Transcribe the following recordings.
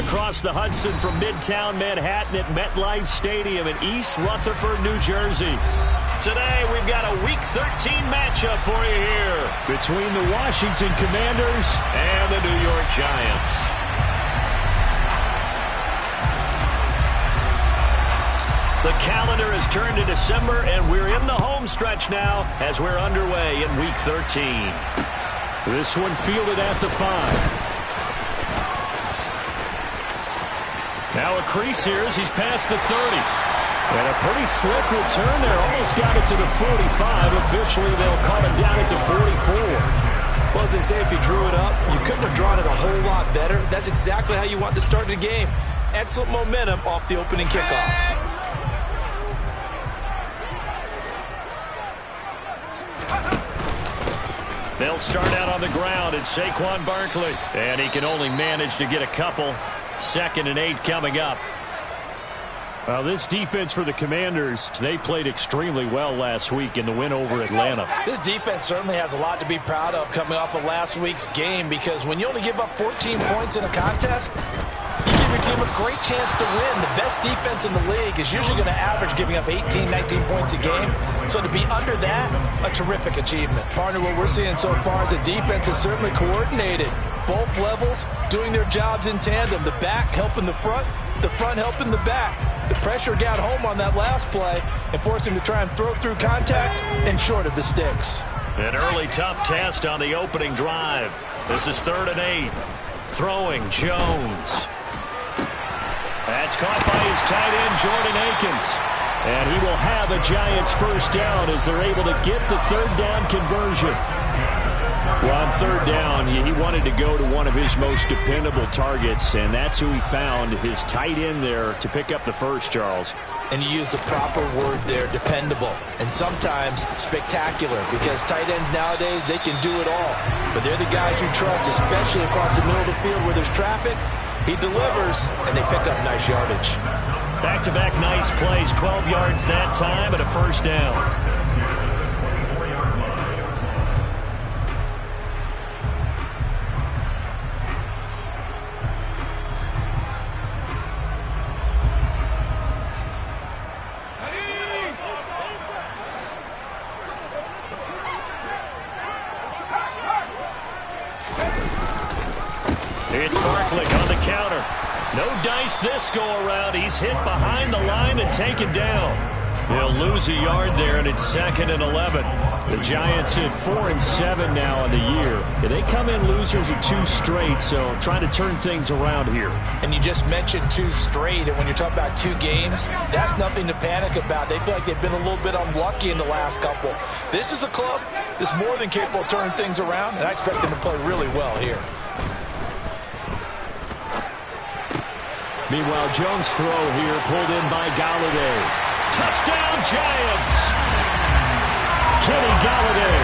across the Hudson from Midtown Manhattan at MetLife Stadium in East Rutherford, New Jersey. Today, we've got a Week 13 matchup for you here between the Washington Commanders and the New York Giants. The calendar has turned to December, and we're in the home stretch now as we're underway in Week 13. This one fielded at the 5. Now a crease here as he's past the 30. And a pretty slick return there. Almost got it to the 45. Officially, they'll call it down at the 44. Well, as they say, if you drew it up, you couldn't have drawn it a whole lot better. That's exactly how you want to start the game. Excellent momentum off the opening kickoff. They'll start out on the ground. It's Saquon Barkley. And he can only manage to get a couple. 2nd and 8 coming up. Well, this defense for the Commanders, they played extremely well last week in the win over Atlanta. This defense certainly has a lot to be proud of coming off of last week's game, because when you only give up 14 points in a contest, you give your team a great chance to win. The best defense in the league is usually going to average giving up 18, 19 points a game. So to be under that, a terrific achievement. Partner, what we're seeing so far is the defense is certainly coordinated. Both levels doing their jobs in tandem. The back helping the front helping the back. The pressure got home on that last play and forced him to try and throw through contact and short of the sticks. An early tough test on the opening drive. This is 3rd and 8. Throwing Jones. That's caught by his tight end, Jordan Akins. And he will have a Giants first down as they're able to get the 3rd down conversion. Well, on 3rd down, he wanted to go to one of his most dependable targets, and that's who he found, his tight end there, to pick up the first, Charles. And you use the proper word there, dependable, and sometimes spectacular, because tight ends nowadays, they can do it all. But they're the guys you trust, especially across the middle of the field where there's traffic. He delivers, and they pick up nice yardage. Back-to-back nice plays, 12 yards that time, and a first down. It's Barkley on the counter. No dice this go-around. He's hit behind the line and taken down. He'll lose a yard there, and it's 2nd and 11. The Giants at 4-7 now in the year. They come in losers of 2 straight, so trying to turn things around here. And you just mentioned 2 straight, and when you're talking about 2 games, that's nothing to panic about. They feel like they've been a little bit unlucky in the last couple. This is a club that's more than capable of turning things around, and I expect them to play really well here. Meanwhile, Jones' throw here pulled in by Galladay. Touchdown, Giants! Kenny Galladay,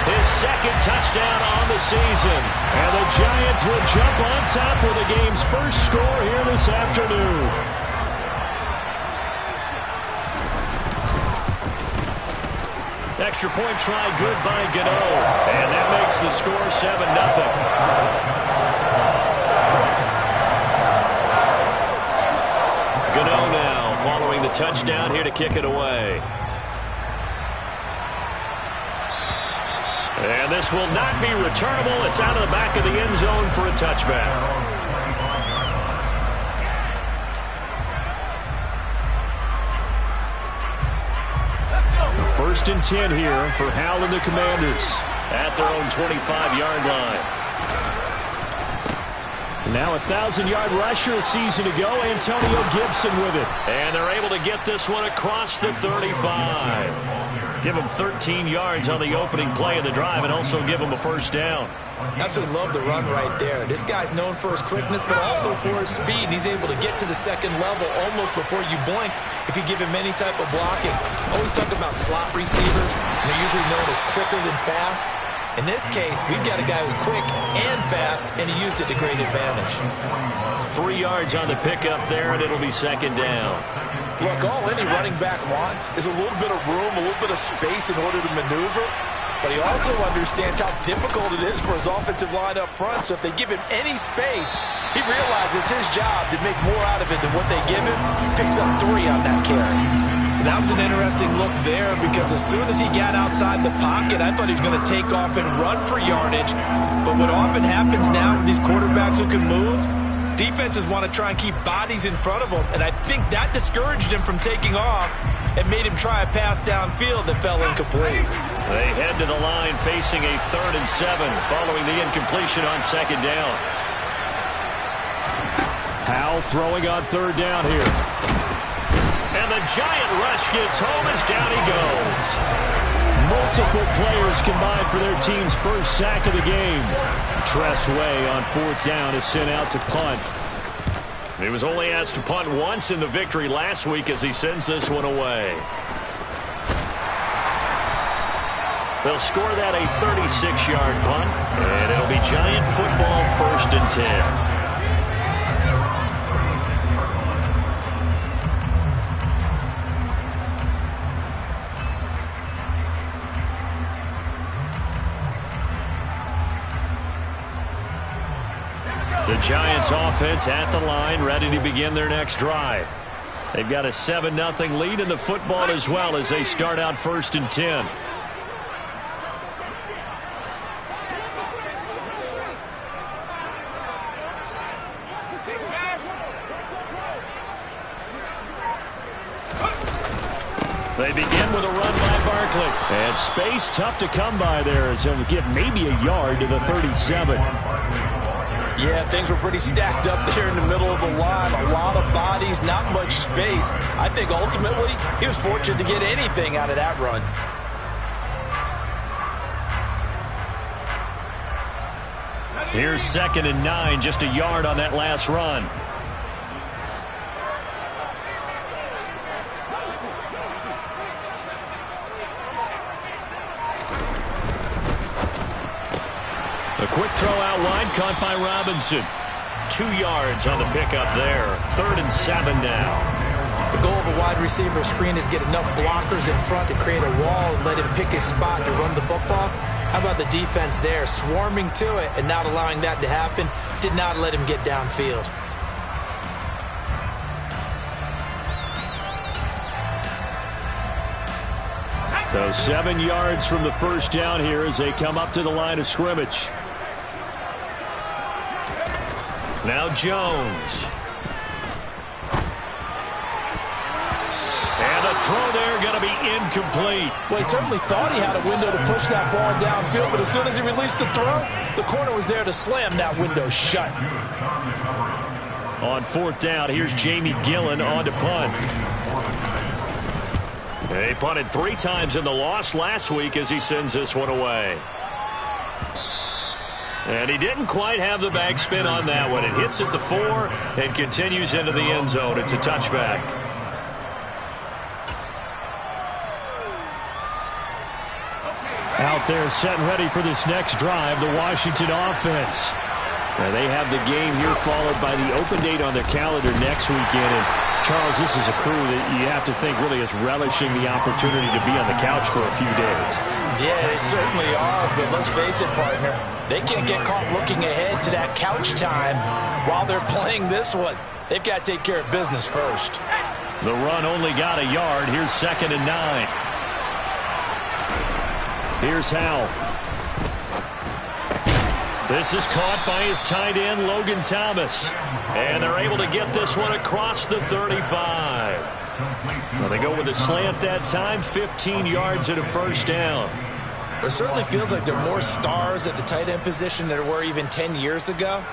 his 2nd touchdown on the season. And the Giants will jump on top with the game's first score here this afternoon. Extra point try good by Gano. And that makes the score 7-0. Gano now following the touchdown here to kick it away. And this will not be returnable. It's out of the back of the end zone for a touchback. 1st and 10 here for Hal and the Commanders at their own 25-yard line. Now a 1,000-yard rusher a season ago, Antonio Gibson with it. And they're able to get this one across the 35. Give him 13 yards on the opening play of the drive and also give him a first down. Absolutely love the run right there. This guy's known for his quickness, but also for his speed. He's able to get to the 2nd level almost before you blink if you give him any type of blocking. Always talk about slot receivers. They're usually known as quicker than fast. In this case, we've got a guy who's quick and fast, and he used it to great advantage. 3 yards on the pickup there, and it'll be 2nd down. Look, all any running back wants is a little bit of room, a little bit of space in order to maneuver. but he also understands how difficult it is for his offensive line up front. So if they give him any space, he realizes his job to make more out of it than what they give him. Picks up 3 on that carry. That was an interesting look there because as soon as he got outside the pocket, I thought he was going to take off and run for yardage. But what often happens now with these quarterbacks who can move, defenses want to try and keep bodies in front of them, and I think that discouraged him from taking off and made him try a pass downfield that fell incomplete. They head to the line facing a 3rd and 7 following the incompletion on 2nd down. Howell throwing on 3rd down here. And the giant rush gets home as down he goes. Multiple players combined for their team's first sack of the game. Tress Way on 4th down is sent out to punt. He was only asked to punt once in the victory last week as he sends this one away. They'll score that a 36-yard punt, and it'll be Giant football 1st and 10. The Giants offense at the line, ready to begin their next drive. They've got a 7-0 lead in the football as well as they start out 1st and 10. They begin with a run by Barkley. And space tough to come by there as he'll get maybe a yard to the 37. Yeah, things were pretty stacked up there in the middle of the line. A lot of bodies, not much space. I think ultimately he was fortunate to get anything out of that run. Here's 2nd and 9, just a yard on that last run. A quick throw out wide, caught by Robinson. 2 yards on the pickup there. 3rd and 7 now. The goal of a wide receiver screen is get enough blockers in front to create a wall and let him pick his spot to run the football. How about the defense there, swarming to it and not allowing that to happen? Did not let him get downfield. So 7 yards from the 1st down here as they come up to the line of scrimmage. Now Jones. And the throw there going to be incomplete. Well, he certainly thought he had a window to push that ball downfield, but as soon as he released the throw, the corner was there to slam that window shut. On 4th down, here's Jamie Gillen on to punt. They punted 3 times in the loss last week as he sends this one away. And he didn't quite have the backspin on that one. It hits at the 4 and continues into the end zone. It's a touchback. Out there set and ready for this next drive, the Washington offense. Now they have the game here followed by the open date on their calendar next weekend. And Charles, this is a crew that you have to think really is relishing the opportunity to be on the couch for a few days. Yeah, they certainly are, but let's face it, partner. They can't get caught looking ahead to that couch time while they're playing this one. They've got to take care of business first. The run only got a yard. Here's 2nd and 9. Here's Howell. This is caught by his tight end, Logan Thomas. And they're able to get this one across the 35. Well, they go with a slant that time, 15 yards and a 1st down. It certainly feels like there are more stars at the tight end position than there were even 10 years ago.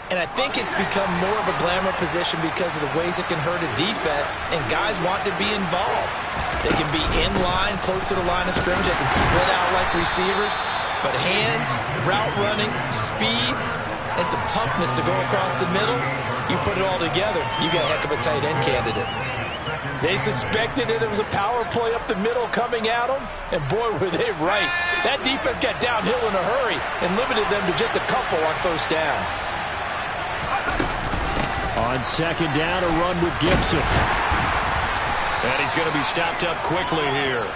And I think it's become more of a glamour position because of the ways it can hurt a defense, and guys want to be involved. They can be in line, close to the line of scrimmage. They can split out like receivers. But hands, route running, speed, and some toughness to go across the middle, you put it all together, you got a heck of a tight end candidate. They suspected it was a power play up the middle coming at them, and boy, were they right. That defense got downhill in a hurry and limited them to just a couple on 1st down. On 2nd down, a run with Gibson. And he's going to be stopped up quickly here.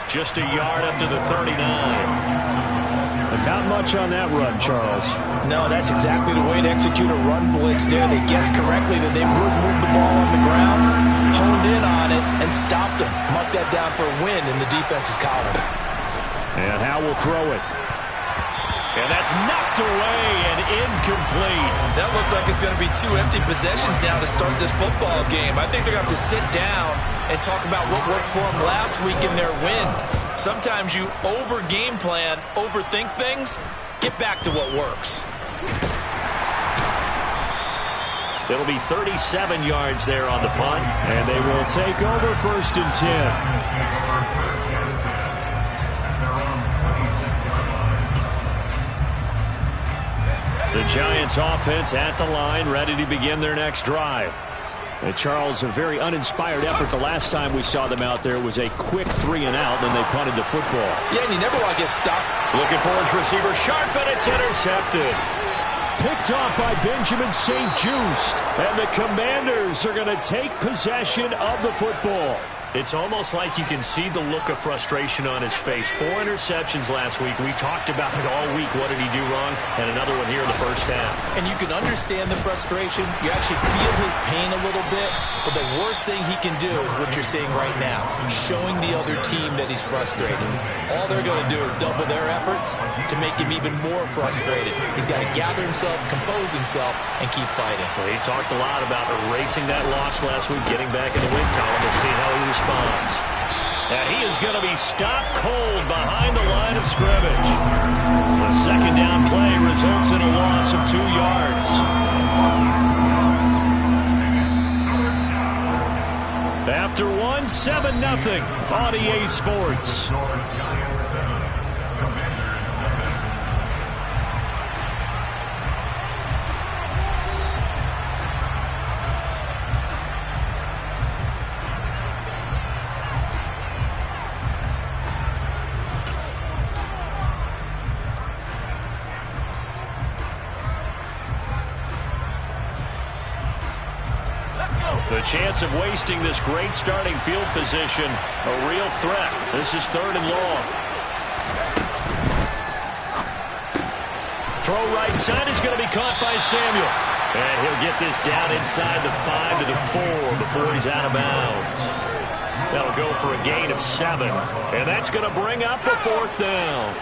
Just a yard up to the 39. And not much on that run, Charles. No, that's exactly the way to execute a run blitz there. They guessed correctly that they would move the ball on the ground, honed in on it, and stopped them. Mark that down for a win in the defense's column. And Howe will throw it. And that's knocked away and incomplete. That looks like it's going to be 2 empty possessions now to start this football game. I think they're going to have to sit down and talk about what worked for them last week in their win. Sometimes you over-game plan, overthink things. Get back to what works. It'll be 37 yards there on the punt. And they will take over 1st and 10. The Giants offense at the line, ready to begin their next drive. And Charles, a very uninspired effort. The last time we saw them out there was a quick 3 and out, then they punted the football. Yeah, and you never want to get stopped. Looking for his receiver, sharp, and it's intercepted. Picked off by Benjamin St. Just. And the Commanders are going to take possession of the football. It's almost like you can see the look of frustration on his face. 4 interceptions last week. We talked about it all week. What did he do wrong? And another one here in the first half. And you can understand the frustration. You actually feel his pain a little bit. But the worst thing he can do is what you're seeing right now, showing the other team that he's frustrated. All they're going to do is double their efforts to make him even more frustrated. He's got to gather himself, compose himself, and keep fighting. Well, he talked a lot about erasing that loss last week, getting back in the win column. We'll see how he responds. And he is going to be stopped cold behind the line of scrimmage. The second down play results in a loss of 2 yards. After one, 7-0 on EA Sports. The chance of wasting this great starting field position, a real threat. This is 3rd and long. Throw right side is going to be caught by Samuel. And he'll get this down inside the 5 to the 4 before he's out of bounds. That'll go for a gain of 7. And that's going to bring up a 4th down.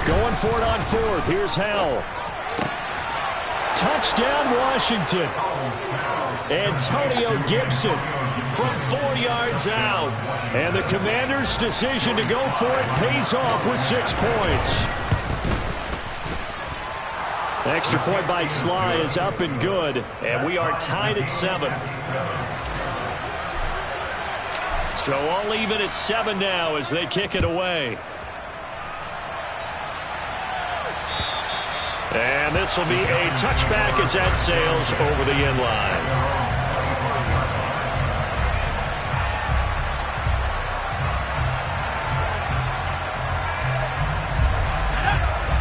Going for it on 4th. Here's Howell. Touchdown, Washington. Antonio Gibson from 4 yards out. And the Commanders' decision to go for it pays off with 6 points. The extra point by Sly is up and good. And we are tied at 7. So all even at 7 now as they kick it away. And this will be a touchback as that sails over the end line.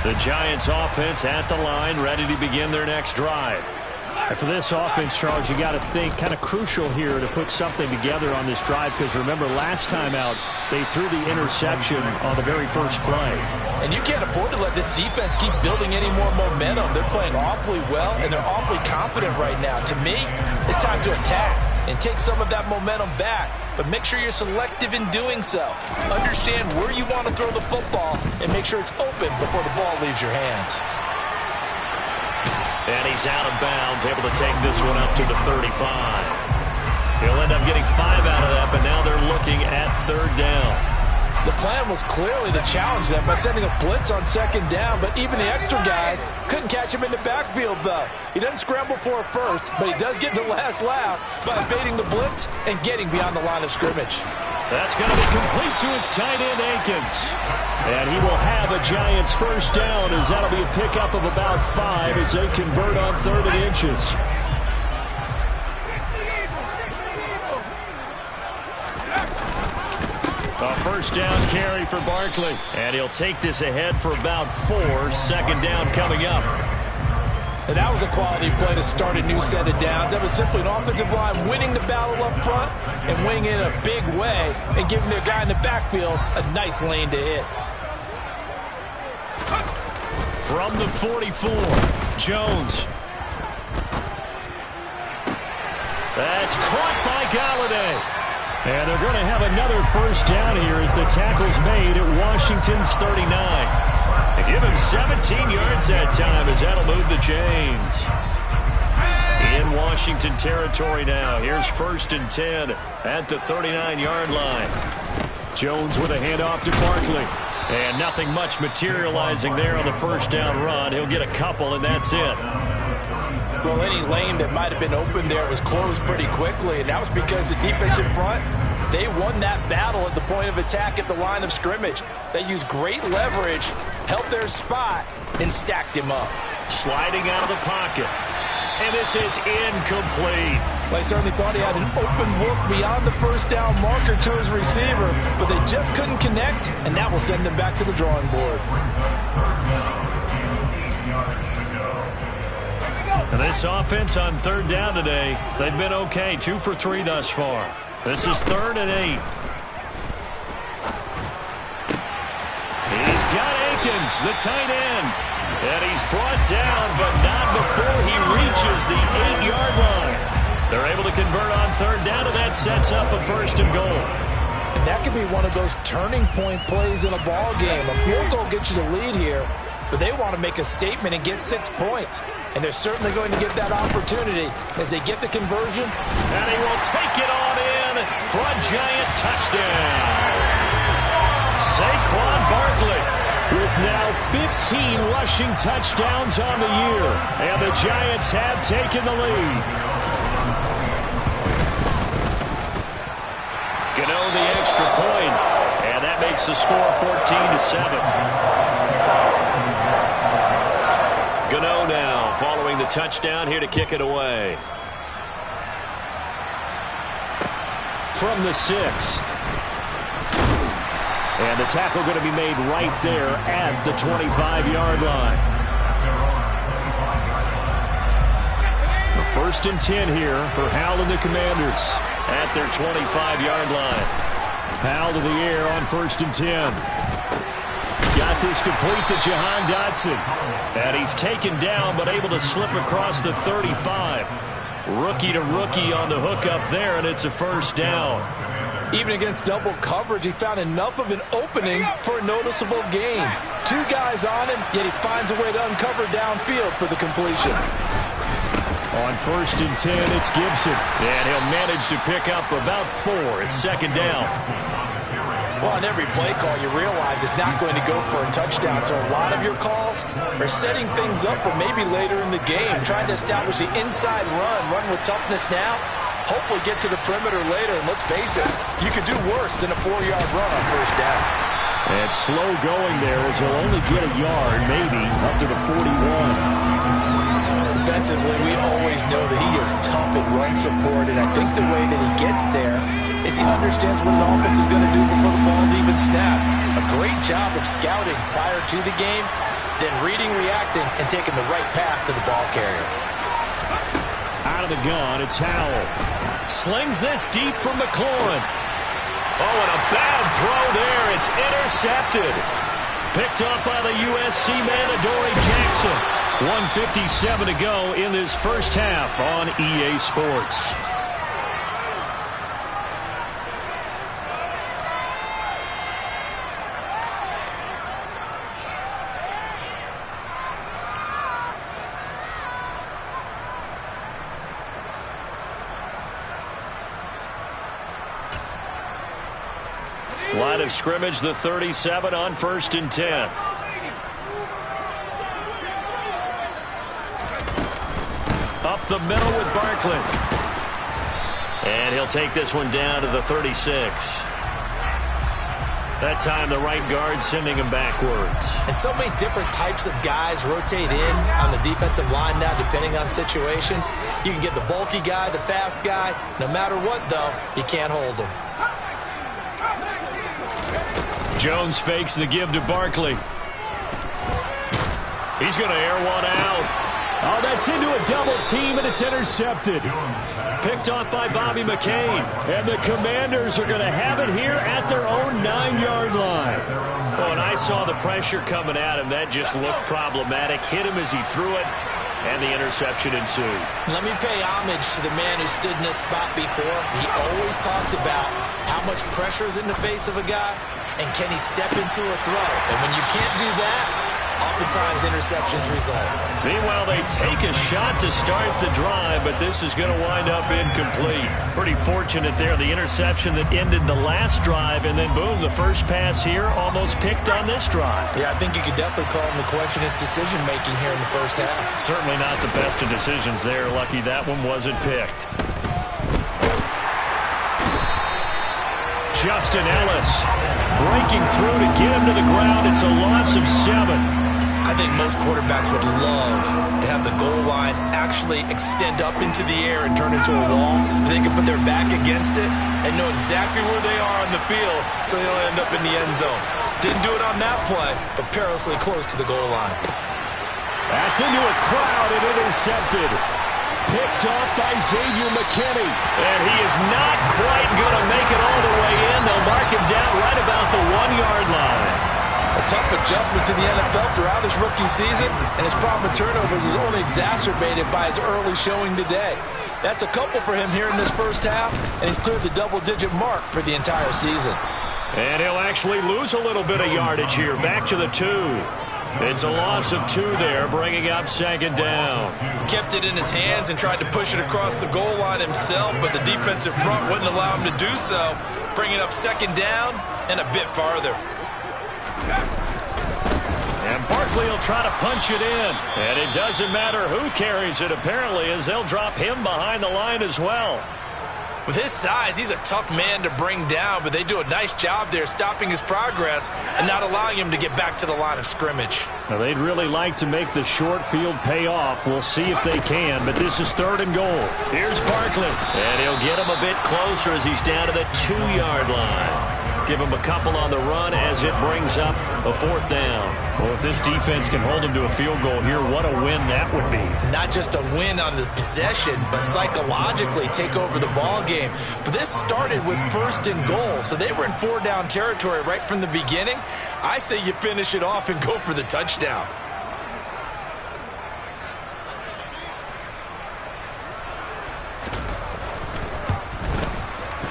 The Giants offense at the line, ready to begin their next drive. And for this offense, Charles, you got to think kind of crucial here to put something together on this drive, because remember last time out they threw the interception on the very first play. And you can't afford to let this defense keep building any more momentum. They're playing awfully well, and they're awfully confident right now. To me, it's time to attack and take some of that momentum back. But make sure you're selective in doing so. Understand where you want to throw the football and make sure it's open before the ball leaves your hands. And he's out of bounds, able to take this one up to the 35. He'll end up getting 5 out of that, but now they're looking at 3rd down. The plan was clearly to challenge them by sending a blitz on 2nd down, but even the extra guys couldn't catch him in the backfield, though. He doesn't scramble for it first, but he does get the last laugh by evading the blitz and getting beyond the line of scrimmage. That's going to be complete to his tight end, Akins. And he will have a Giants 1st down, as that'll be a pickup of about 5 as they convert on 3rd and inches. A 1st down carry for Barkley. And he'll take this ahead for about 4. 2nd down coming up. And that was a quality play to start a new set of downs. That was simply an offensive line winning the battle up front and winning it in a big way and giving their guy in the backfield a nice lane to hit. From the 44, Jones. That's caught by Galladay. And they're going to have another first down here as the tackle's made at Washington's 39. They give him 17 yards that time as that'll move the chains. In Washington territory now. Here's 1st and 10 at the 39-yard line. Jones with a handoff to Barkley. And nothing much materializing there on the first down run. He'll get a couple, and that's it. Well, any lane that might have been open there was closed pretty quickly, and that was because the defensive front, they won that battle at the point of attack at the line of scrimmage. They used great leverage, held their spot, and stacked him up. Sliding out of the pocket. And this is incomplete. Well, I certainly thought he had an open look beyond the first down marker to his receiver, but they just couldn't connect, and that will send them back to the drawing board. And this offense on 3rd down today, they've been okay. 2 for 3 thus far. This is 3rd and 8. He's got Akins, the tight end. And he's brought down, but not before he reaches the 8-yard line. They're able to convert on 3rd down, and that sets up a 1st and goal. And that could be one of those turning point plays in a ball game. A field goal gets you the lead here, but they want to make a statement and get 6 points. And they're certainly going to get that opportunity as they get the conversion. And he will take it on in for a giant touchdown. Saquon Barkley with now 15 rushing touchdowns on the year. And the Giants have taken the lead. Gano the extra point. And that makes the score 14-7. Gano now following the touchdown here to kick it away. From the 6. And the tackle going to be made right there at the 25-yard line. 1st and 10 here for Howell and the Commanders at their 25-yard line. Howell to the air on 1st and 10. Got this complete to Jahan Dotson. And he's taken down but able to slip across the 35. Rookie to rookie on the hook up there, and it's a 1st down. Even against double coverage, he found enough of an opening for a noticeable gain. 2 guys on him, yet he finds a way to uncover downfield for the completion. On 1st and 10, it's Gibson. And he'll manage to pick up about 4. It's 2nd down. Well, on every play call, you realize it's not going to go for a touchdown. So a lot of your calls are setting things up for maybe later in the game, trying to establish the inside run with toughness now. Hopefully get to the perimeter later, and let's face it, you could do worse than a 4-yard run on 1st down. And slow going there as he'll only get a yard, maybe, up to the 41. Defensively, we always know that he is tough in run support, and I think the way that he gets there is he understands what an offense is going to do before the ball's even snapped. A great job of scouting prior to the game, then reading, reacting, and taking the right path to the ball carrier. Out of the gun, it's Howell. Slings this deep from McLaurin. Oh, and a bad throw there. It's intercepted. Picked off by the USC man, Adoree Jackson. 1:57 to go in this first half on EA Sports. Line of scrimmage, the 37 on 1st and 10. Up the middle with Barkley. And he'll take this one down to the 36. That time the right guard sending him backwards. And so many different types of guys rotate in on the defensive line now depending on situations. You can get the bulky guy, the fast guy. No matter what, though, you can't hold him. Jones fakes the give to Barkley. He's going to air one out. Oh, that's into a double team, and it's intercepted. Picked off by Bobby McCain. And the Commanders are going to have it here at their own 9-yard line. Oh, and I saw the pressure coming at him. That just looked problematic. Hit him as he threw it, and the interception ensued. Let me pay homage to the man who stood in this spot before. He always talked about how much pressure is in the face of a guy, and can he step into a throw. And when you can't do that, oftentimes interceptions result. Meanwhile, they take a shot to start the drive, but this is going to wind up incomplete. Pretty fortunate there, the interception that ended the last drive, and then boom, the first pass here almost picked on this drive. Yeah, I think you could definitely call him to question his decision-making here in the first half. Certainly not the best of decisions there. Lucky that one wasn't picked. Justin Ellis breaking through to get him to the ground. It's a loss of 7. I think most quarterbacks would love to have the goal line actually extend up into the air and turn into a wall. They can put their back against it and know exactly where they are on the field so they don't end up in the end zone. Didn't do it on that play, but perilously close to the goal line. That's into a crowd and intercepted. Picked off by Xavier McKinney. And he is not quite going to make it all the way in. They'll mark him down right about the 1-yard line. A tough adjustment to the NFL throughout his rookie season, and his problem with turnovers is only exacerbated by his early showing today. That's a couple for him here in this first half, and he's cleared the double-digit mark for the entire season. And he'll actually lose a little bit of yardage here. Back to the 2. It's a loss of 2 there, bringing up 2nd down. He kept it in his hands and tried to push it across the goal line himself, but the defensive front wouldn't allow him to do so, bringing up 2nd down and a bit farther. And Barkley will try to punch it in. And it doesn't matter who carries it, apparently, as they'll drop him behind the line as well. With his size, he's a tough man to bring down, but they do a nice job there stopping his progress and not allowing him to get back to the line of scrimmage. Now, they'd really like to make the short field pay off. We'll see if they can, but this is 3rd and goal. Here's Barkley. And he'll get him a bit closer as he's down to the 2-yard line. Give him a couple on the run as it brings up a 4th down. Well, if this defense can hold him to a field goal here, what a win that would be. Not just a win on the possession, but psychologically take over the ball game. But this started with 1st and goal, so they were in 4-down territory right from the beginning. I say you finish it off and go for the touchdown.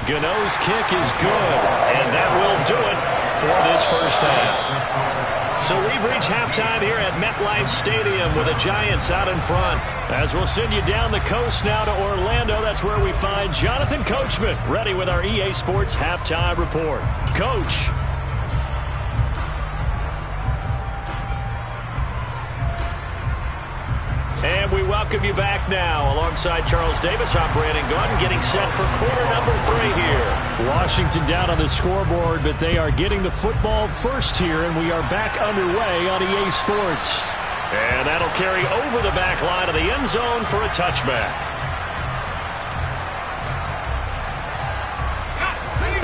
Gano's kick is good, and that will do it for this first half. So we've reached halftime here at MetLife Stadium with the Giants out in front. As we'll send you down the coast now to Orlando, that's where we find Jonathan Coachman ready with our EA Sports Halftime Report. Coach. And we welcome you back now. Alongside Charles Davis, I'm Brandon Gaudin, getting set for quarter number 3 here. Washington down on the scoreboard, but they are getting the football first here, and we are back underway on EA Sports. And that'll carry over the back line of the end zone for a touchback.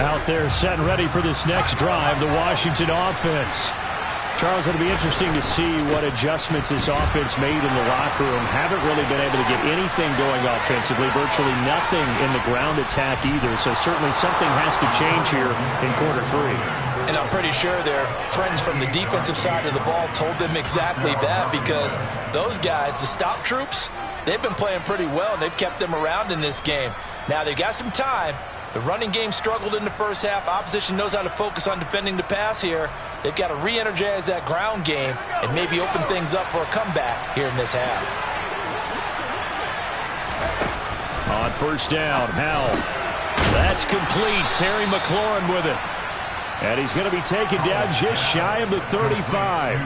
Out there set and ready for this next drive, the Washington offense. Charles, it'll be interesting to see what adjustments this offense made in the locker room. Haven't really been able to get anything going offensively, virtually nothing in the ground attack either. So certainly something has to change here in quarter 3. And I'm pretty sure their friends from the defensive side of the ball told them exactly that, because those guys, the stop troops, they've been playing pretty well, and they've kept them around in this game. Now, they got some time. The running game struggled in the first half. Opposition knows how to focus on defending the pass here. They've got to re-energize that ground game and maybe open things up for a comeback here in this half. On 1st down, Howell. That's complete. Terry McLaurin with it. And he's going to be taken down just shy of the 35.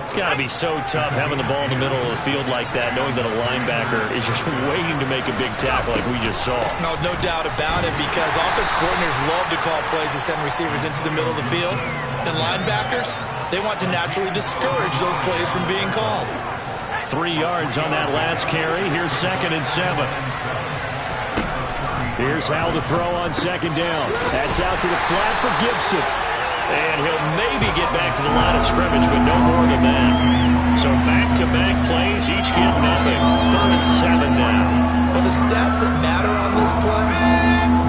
It's got to be so tough having the ball in the middle of the field like that, knowing that a linebacker is just waiting to make a big tackle like we just saw. No doubt about it, because offense coordinators love to call plays to send receivers into the middle of the field. And linebackers, they want to naturally discourage those plays from being called. 3 yards on that last carry. Here's 2nd and 7. Here's Howell to throw on 2nd down. That's out to the flat for Gibson. And he'll maybe get back to the line of scrimmage, but no more than that. So back-to-back plays, each get nothing. 3rd and 7 now. Well, the stats that matter on this play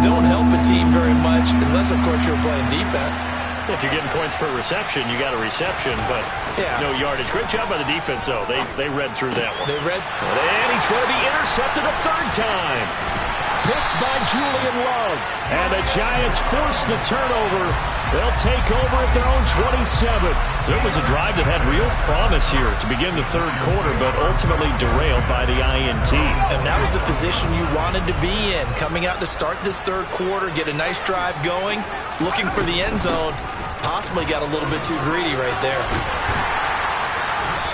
don't help a team very much unless, of course, you're playing defense. If you're getting points per reception, you got a reception, but no yardage. Great job by the defense, though. They read through that one. And he's going to be intercepted a 3rd time. Picked by Julian Love. And the Giants force the turnover. They'll take over at their own 27. So it was a drive that had real promise here to begin the 3rd quarter, but ultimately derailed by the INT. And that was the position you wanted to be in. Coming out to start this 3rd quarter, get a nice drive going, looking for the end zone. Possibly got a little bit too greedy right there.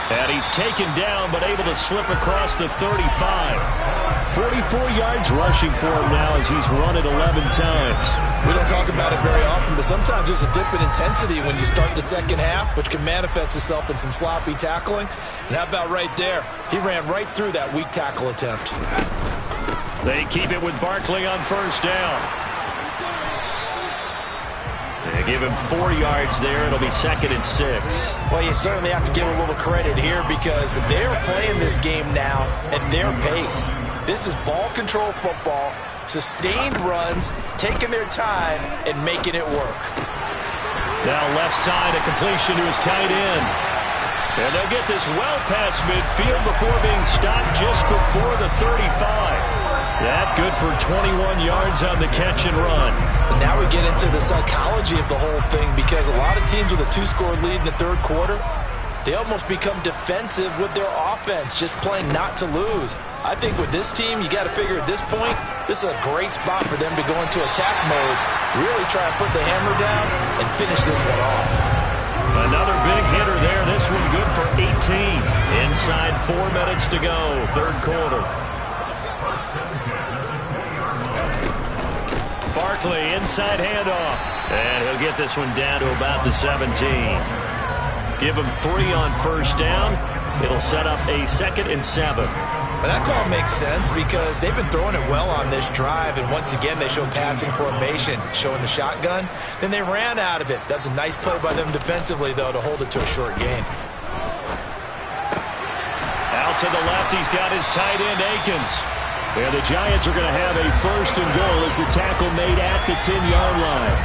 And he's taken down, but able to slip across the 35. 44 yards rushing for him now as he's run it 11 times. We don't talk about it very often, but sometimes there's a dip in intensity when you start the second half, which can manifest itself in some sloppy tackling. And how about right there? He ran right through that weak tackle attempt. They keep it with Barkley on 1st down. They give him 4 yards there. It'll be 2nd and 6. Well, you certainly have to give a little credit here because they're playing this game now at their pace. This is ball control football, sustained runs, taking their time, and making it work. Now left side, a completion to his tight end. And they'll get this well past midfield before being stopped just before the 35. That good for 21 yards on the catch and run. And now we get into the psychology of the whole thing because a lot of teams with a 2-score lead in the 3rd quarter, they almost become defensive with their offense, just playing not to lose. I think with this team, you got to figure at this point, this is a great spot for them to go into attack mode, really try to put the hammer down and finish this one off. Another big hitter there. This one good for 18. Inside 4 minutes to go, 3rd quarter. Barkley, inside handoff. And he'll get this one down to about the 17. Give him 3 on 1st down. It'll set up a 2nd and 7. But that call makes sense because they've been throwing it well on this drive, and once again they show passing formation, showing the shotgun. Then they ran out of it. That's a nice play by them defensively, though, to hold it to a short gain. Out to the left, he's got his tight end, Akins. And the Giants are going to have a 1st and goal as the tackle made at the 10-yard line.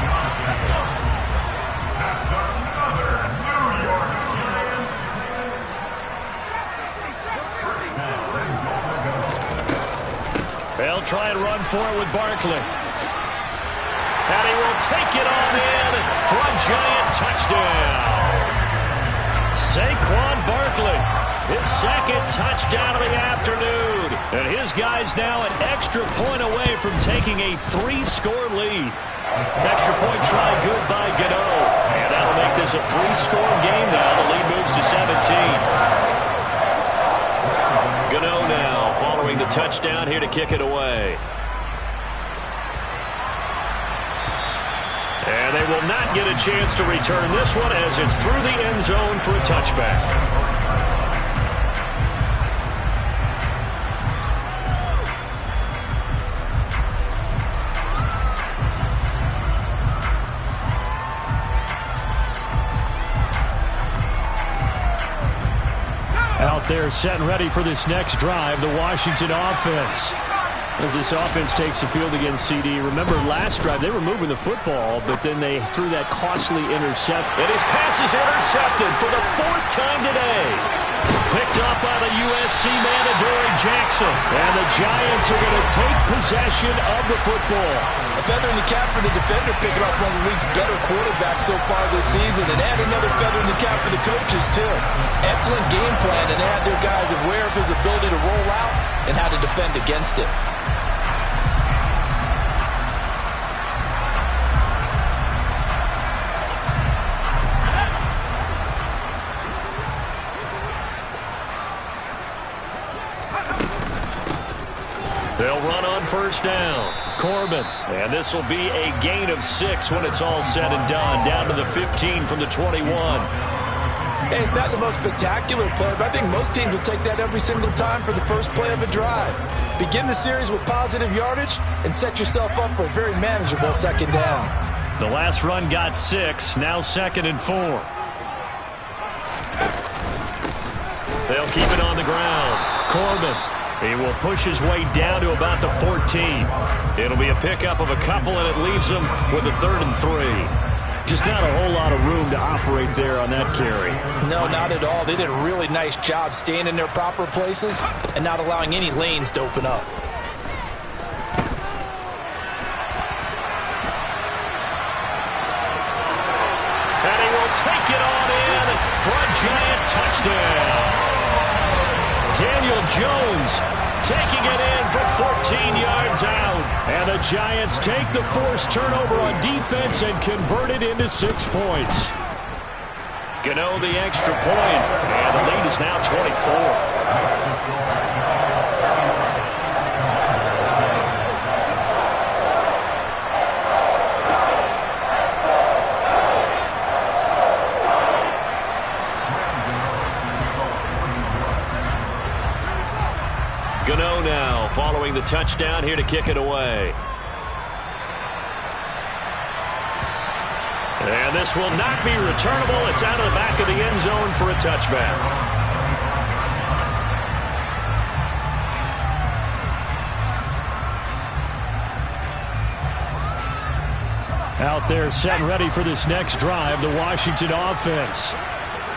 They'll try and run for it with Barkley. And he will take it on in for a Giant touchdown. Saquon Barkley, his 2nd touchdown of the afternoon. And his guys now an extra point away from taking a 3-score lead. Extra point try good by Gano. And that'll make this a 3-score game now. The lead moves to 17. Gano now following the touchdown here to kick it away. And they will not get a chance to return this one as it's through the end zone for a touchback. Out there set and ready for this next drive, the Washington offense. As this offense takes the field against CD. Remember last drive, they were moving the football, but then they threw that costly intercept. And his pass is intercepted for the 4th time today. Picked up by the USC man, Adoree Jackson. And the Giants are going to take possession of the football. A feather in the cap for the defender, picking up one of the league's better quarterbacks so far this season. And add another feather in the cap for the coaches, too. Excellent game plan, and they had their guys aware of his ability to roll out and how to defend against it. They'll run on 1st down. Corbin. And this will be a gain of 6 when it's all said and done. Down to the 15 from the 21. Hey, it's not the most spectacular play, but I think most teams will take that every single time for the first play of a drive. Begin the series with positive yardage and set yourself up for a very manageable 2nd down. The last run got 6. Now 2nd and 4. They'll keep it on the ground. Corbin. He will push his way down to about the 14. It'll be a pickup of a couple, and it leaves him with a 3rd and 3. Just not a whole lot of room to operate there on that carry. No, not at all. They did a really nice job staying in their proper places and not allowing any lanes to open up. And he will take it on in for a giant touchdown. Daniel Jones taking it in from 14 yards out. And the Giants take the forced turnover on defense and convert it into 6 points. Gano the extra point, and the lead is now 24. Gano now following the touchdown here to kick it away. And this will not be returnable. It's out of the back of the end zone for a touchback. Out there set and ready for this next drive, the Washington offense.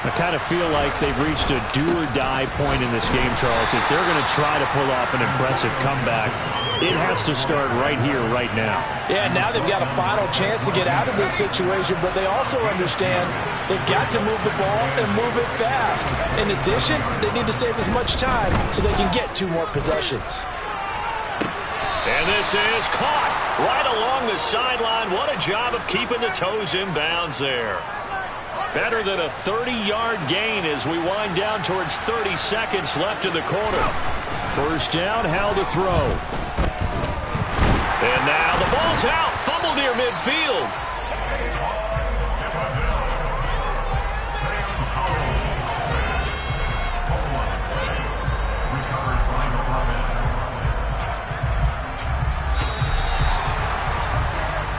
I kind of feel like they've reached a do-or-die point in this game, Charles. If they're going to try to pull off an impressive comeback, it has to start right here, right now. Yeah, now they've got a final chance to get out of this situation, but they also understand they've got to move the ball and move it fast. In addition, they need to save as much time so they can get 2 more possessions. And this is caught right along the sideline. What a job of keeping the toes in bounds there. Better than a 30-yard gain as we wind down towards 30 seconds left in the quarter. First down, how to throw. And now the ball's out. Fumble near midfield.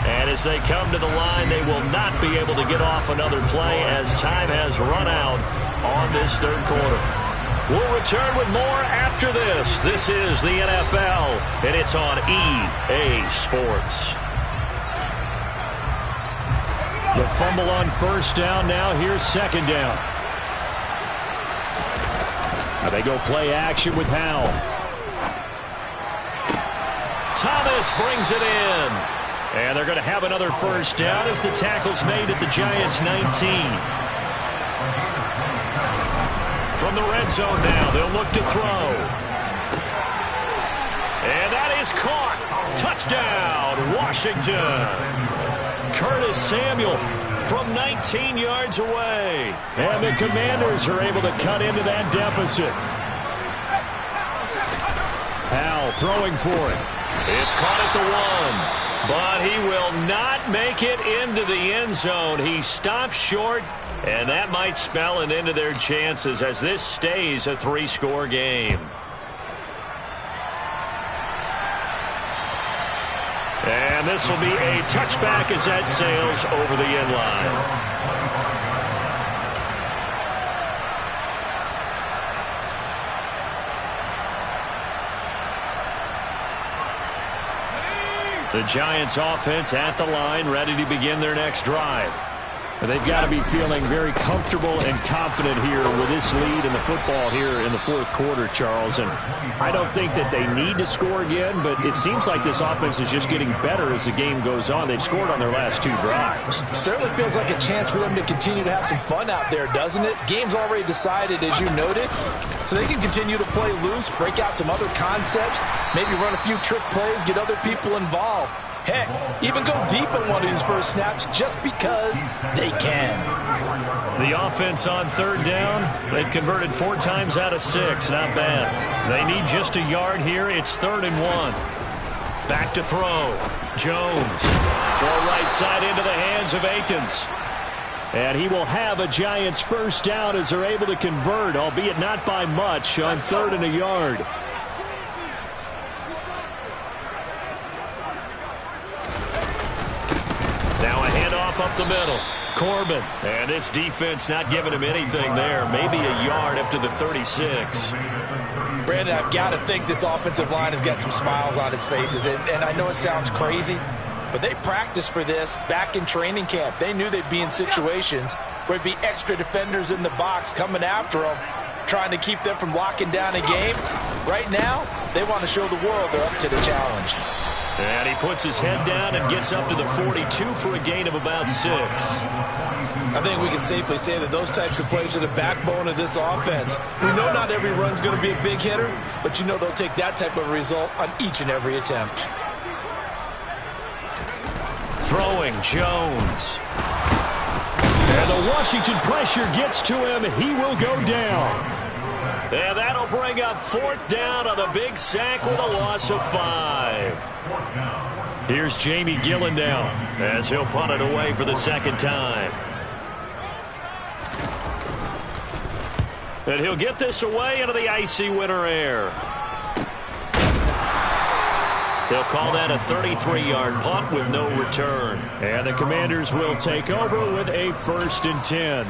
And as they come to the line, they will not be able to get off another play as time has run out on this 3rd quarter. We'll return with more after this. This is the NFL, and it's on EA Sports. The fumble on first down now. Here's 2nd down. Now they go play action with Howell. Thomas brings it in. And they're going to have another first down as the tackle's made at the Giants' 19. From the red zone now, they'll look to throw. And that is caught. Touchdown, Washington. Curtis Samuel from 19 yards away. And the Commanders are able to cut into that deficit. Howell throwing for it. It's caught at the 1. But he will not make it into the end zone. He stops short, and that might spell an end to their chances as this stays a 3-score game. And this will be a touchback as that sails over the end line. The Giants offense at the line, ready to begin their next drive. They've got to be feeling very comfortable and confident here with this lead in the football here in the 4th quarter, Charles. And I don't think that they need to score again, but it seems like this offense is just getting better as the game goes on. They've scored on their last 2 drives. Certainly feels like a chance for them to continue to have some fun out there, doesn't it? Game's already decided, as you noted, so they can continue to play loose, break out some other concepts, maybe run a few trick plays, get other people involved. Heck, even go deep on one of these first snaps just because they can. The offense on 3rd down, they've converted 4 times out of 6. Not bad. They need just a yard here. It's 3rd and 1. Back to throw. Jones. Throw right side into the hands of Akins. And he will have a Giants first down as they're able to convert, albeit not by much, on 3rd and a yard. Now a up the middle. Corbin. And this defense not giving him anything there. Maybe a yard up to the 36. Brandon, I've got to think this offensive line has got some smiles on its faces. And I know it sounds crazy, but they practiced for this back in training camp. They knew they'd be in situations where there'd be extra defenders in the box coming after them, trying to keep them from locking down a game. Right now, they want to show the world they're up to the challenge. And he puts his head down and gets up to the 42 for a gain of about 6. I think we can safely say that those types of plays are the backbone of this offense. We know not every run's going to be a big hitter, but you know they'll take that type of result on each and every attempt. Throwing, Jones. And the Washington pressure gets to him. He will go down. And that'll bring up 4th down on the big sack with a loss of 5. Here's Jamie Gillendown as he'll punt it away for the second time. And he'll get this away into the icy winter air. They'll call that a 33-yard punt with no return. And the Commanders will take over with a 1st and 10.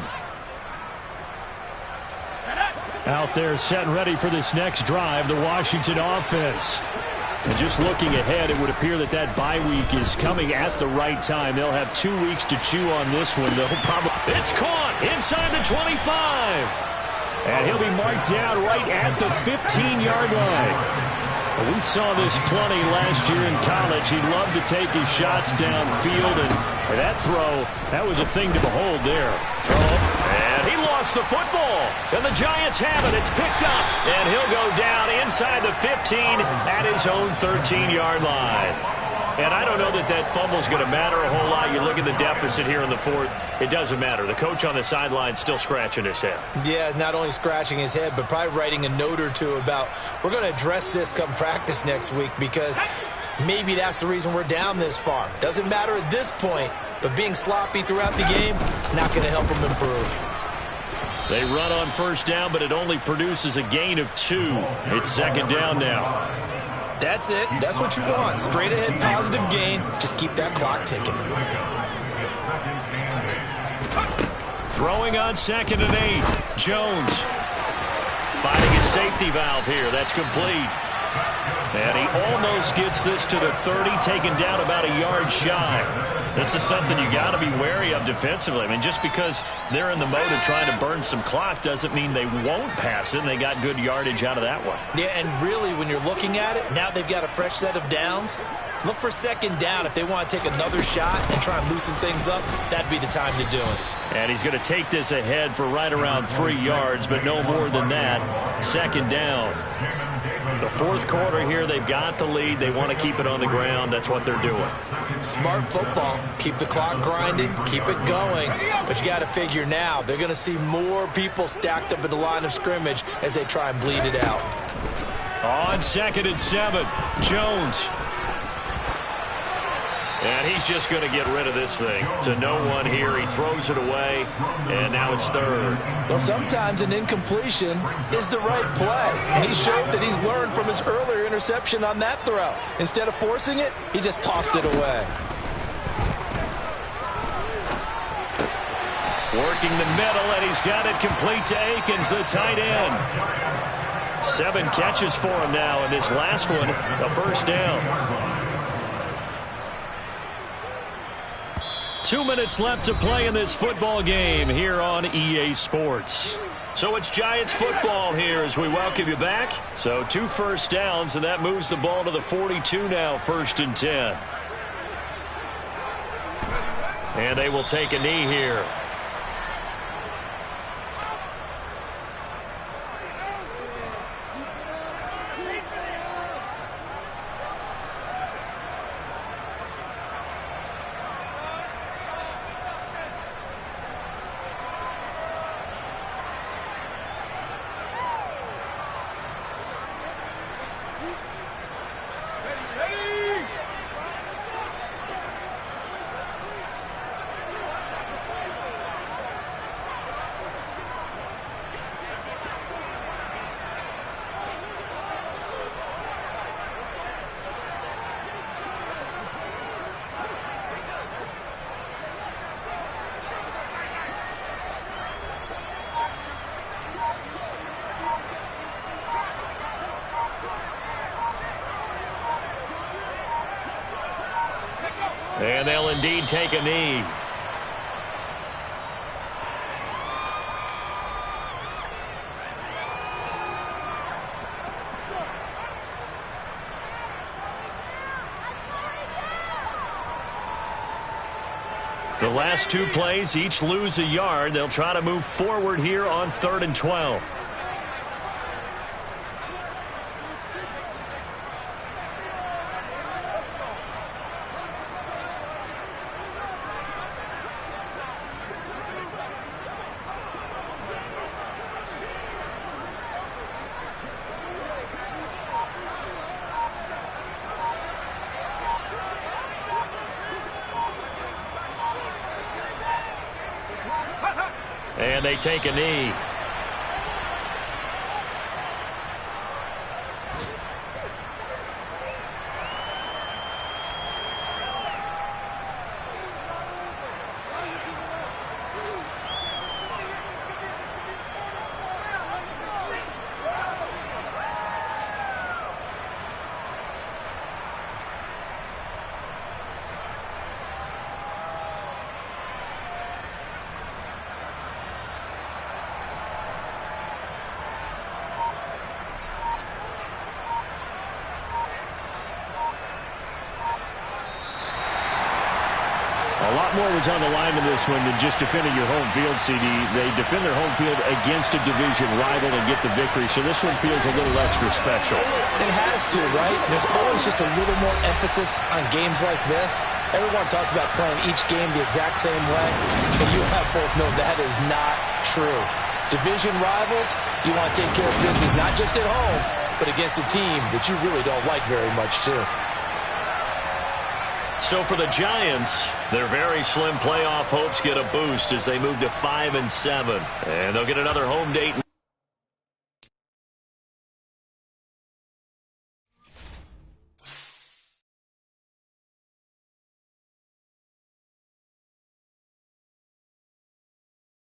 Out there set and ready for this next drive, the Washington offense. And just looking ahead, it would appear that that bye week is coming at the right time. They'll have 2 weeks to chew on this one. They'll probably... It's caught inside the 25. And he'll be marked down right at the 15-yard line. We saw this plenty last year in college. He loved to take his shots downfield, and that throw, that was a thing to behold there. And he lost the football, and the Giants have it. It's picked up, and he'll go down inside the 15 at his own 13-yard line. And I don't know that that fumble's going to matter a whole lot. You look at the deficit here in the 4th. It doesn't matter. The coach on the sideline still scratching his head. Yeah, not only scratching his head, but probably writing a note or two about, we're going to address this come practice next week, because maybe that's the reason we're down this far. Doesn't matter at this point, but being sloppy throughout the game, not going to help them improve. They run on 1st down, but it only produces a gain of 2. It's 2nd down now. That's it. That's what you want. Straight ahead, positive gain. Just keep that clock ticking. Throwing on 2nd and 8. Jones finding his safety valve here. That's complete. And he almost gets this to the 30, taken down about a yard shy. This is something you got to be wary of defensively. I mean, just because they're in the mode of trying to burn some clock doesn't mean they won't pass it, and they got good yardage out of that one. Yeah, and really, when you're looking at it, now they've got a fresh set of downs. Look for 2nd down. If they want to take another shot and try and loosen things up, that'd be the time to do it. And he's going to take this ahead for right around 3 yards, but no more than that. 2nd down. The 4th quarter here, they've got the lead. They want to keep it on the ground. That's what they're doing. Smart football. Keep the clock grinding. Keep it going. But you got to figure now, they're going to see more people stacked up at the line of scrimmage as they try and bleed it out. On 2nd and 7, Jones. And he's just going to get rid of this thing. To no one here. He throws it away, and now it's 3rd. Well, sometimes an incompletion is the right play. And he showed that he's learned from his earlier interception on that throw. Instead of forcing it, he just tossed it away. Working the middle, and he's got it complete to Akins, the tight end. 7 catches for him now, and this last one, a 1st down. 2 minutes left to play in this football game here on EA Sports. So it's Giants football here as we welcome you back. So 2 first downs, and that moves the ball to the 42 now, 1st and 10. And they will take a knee here. indeed take a knee. The last two plays, each lose a yard. They'll try to move forward here on 3rd and 12. And they take a knee. A lot more was on the line in this one than just defending your home field, CD. They defend their home field against a division rival and get the victory, so this one feels a little extra special. It has to, right? There's always just a little more emphasis on games like this. Everyone talks about playing each game the exact same way, but you have both know that is not true. Division rivals, you want to take care of business not just at home, but against a team that you really don't like very much, too. So for the Giants, their very slim playoff hopes get a boost as they move to 5-7. And they'll get another home date.